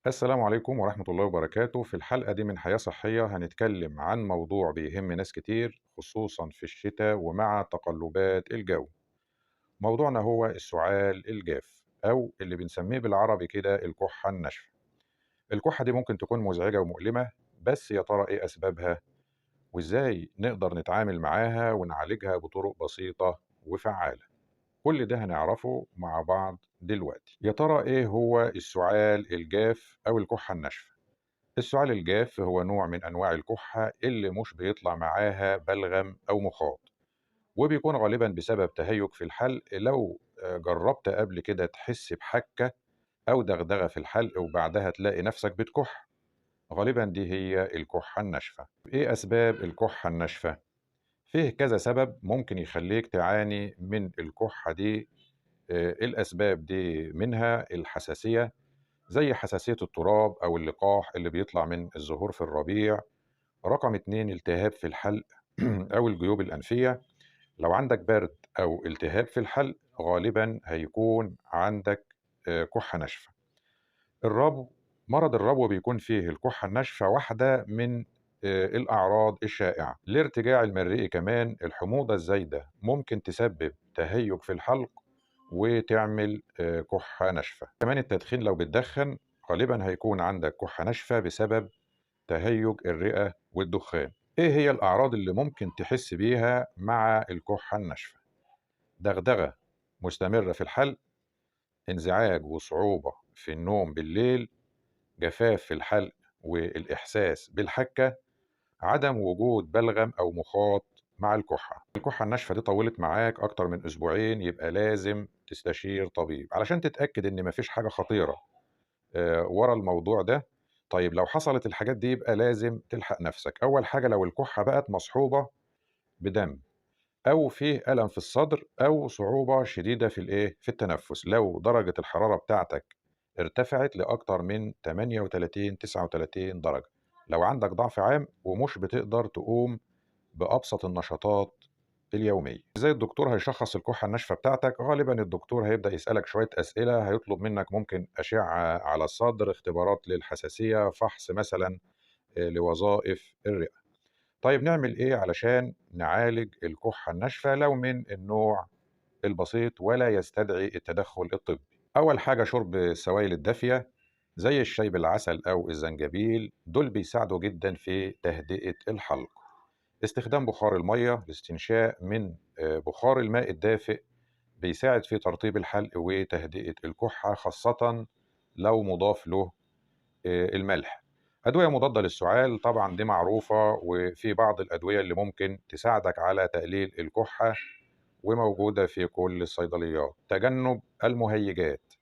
السلام عليكم ورحمة الله وبركاته. في الحلقة دي من حياة صحية هنتكلم عن موضوع بيهم ناس كتير خصوصا في الشتاء ومع تقلبات الجو. موضوعنا هو السعال الجاف أو اللي بنسميه بالعربي كده الكحة الناشفة. الكحة دي ممكن تكون مزعجة ومؤلمة، بس يا ترى إيه أسبابها؟ وإزاي نقدر نتعامل معاها ونعالجها بطرق بسيطة وفعالة؟ كل ده هنعرفه مع بعض دلوقتي. يا ترى إيه هو السعال الجاف أو الكحة الناشفة؟ السعال الجاف هو نوع من أنواع الكحة اللي مش بيطلع معاها بلغم أو مخاط، وبيكون غالبا بسبب تهيج في الحلق. لو جربت قبل كده تحس بحكة أو دغدغة في الحلق وبعدها تلاقي نفسك بتكح، غالبا دي هي الكحة الناشفة. إيه أسباب الكحة الناشفة؟ فيه كذا سبب ممكن يخليك تعاني من الكحة دي. الأسباب دي منها الحساسية، زي حساسية التراب أو اللقاح اللي بيطلع من الزهور في الربيع. رقم 2 التهاب في الحلق أو الجيوب الأنفية. لو عندك برد أو التهاب في الحلق غالبا هيكون عندك كحة ناشفة. الربو، مرض الربو بيكون فيه الكحة الناشفة واحدة من الأعراض الشائعة. الارتجاع المرئي كمان، الحموضة الزايدة ممكن تسبب تهيج في الحلق وتعمل كحة ناشفة. كمان التدخين، لو بتدخن غالبا هيكون عندك كحة ناشفة بسبب تهيج الرئة والدخان. ايه هي الأعراض اللي ممكن تحس بيها مع الكحة الناشفة؟ دغدغة مستمرة في الحلق، انزعاج وصعوبة في النوم بالليل، جفاف في الحلق والإحساس بالحكة، عدم وجود بلغم أو مخاط مع الكحة. الكحة الناشفة دي طولت معاك أكتر من أسبوعين، يبقى لازم تستشير طبيب علشان تتأكد إن مفيش حاجة خطيرة ورا الموضوع ده. طيب لو حصلت الحاجات دي يبقى لازم تلحق نفسك. أول حاجة، لو الكحة بقت مصحوبة بدم أو فيه ألم في الصدر أو صعوبة شديدة في التنفس، لو درجة الحرارة بتاعتك ارتفعت لأكتر من 38 39 درجة، لو عندك ضعف عام ومش بتقدر تقوم بأبسط النشاطات اليومية. ازاي الدكتور هيشخص الكحة الناشفة بتاعتك؟ غالبا الدكتور هيبدأ يسألك شوية أسئلة، هيطلب منك ممكن أشعة على الصدر، اختبارات للحساسية، فحص مثلا لوظائف الرئة. طيب نعمل إيه علشان نعالج الكحة الناشفة لو من النوع البسيط ولا يستدعي التدخل الطبي؟ أول حاجة شرب السوائل الدافية زي الشاي بالعسل أو الزنجبيل، دول بيساعدوا جدا في تهدئة الحلق. استخدام بخار المية، الاستنشاق من بخار الماء الدافئ بيساعد في ترطيب الحلق وتهدئة الكحة، خاصة لو مضاف له الملح. أدوية مضادة للسعال طبعا دي معروفة، وفي بعض الأدوية اللي ممكن تساعدك على تقليل الكحة وموجودة في كل الصيدليات. تجنب المهيجات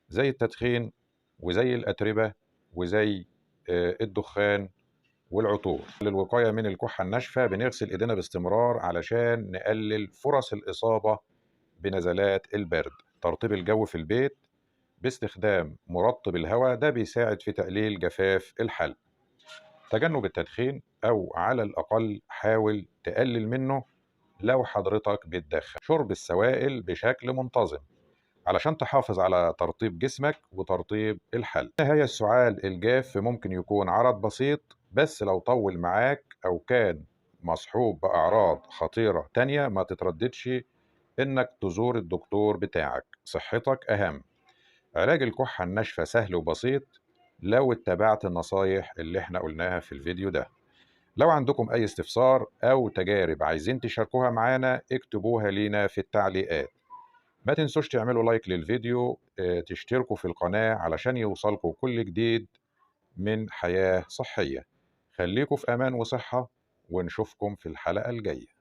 زي التدخين وزي الأتربة وزي الدخان والعطور. للوقاية من الكحة الناشفة بنغسل إيدينا باستمرار علشان نقلل فرص الإصابة بنزلات البرد. ترطيب الجو في البيت باستخدام مرطب الهواء، ده بيساعد في تقليل جفاف الحلق. تجنب التدخين أو على الأقل حاول تقلل منه لو حضرتك بتدخن. شرب السوائل بشكل منتظم علشان تحافظ على ترطيب جسمك وترطيب الحلق. نهاية، السعال الجاف ممكن يكون عرض بسيط، بس لو طول معاك أو كان مصحوب بأعراض خطيرة تانية ما تترددش إنك تزور الدكتور بتاعك، صحتك أهم. علاج الكحة الناشفة سهل وبسيط لو اتبعت النصايح اللي احنا قلناها في الفيديو ده. لو عندكم أي استفسار أو تجارب عايزين تشاركوها معانا اكتبوها لينا في التعليقات. ما تنسوش تعملوا لايك للفيديو، تشتركوا في القناة علشان يوصلكوا كل جديد من حياة صحية. خليكوا في أمان وصحة، ونشوفكم في الحلقة الجاية.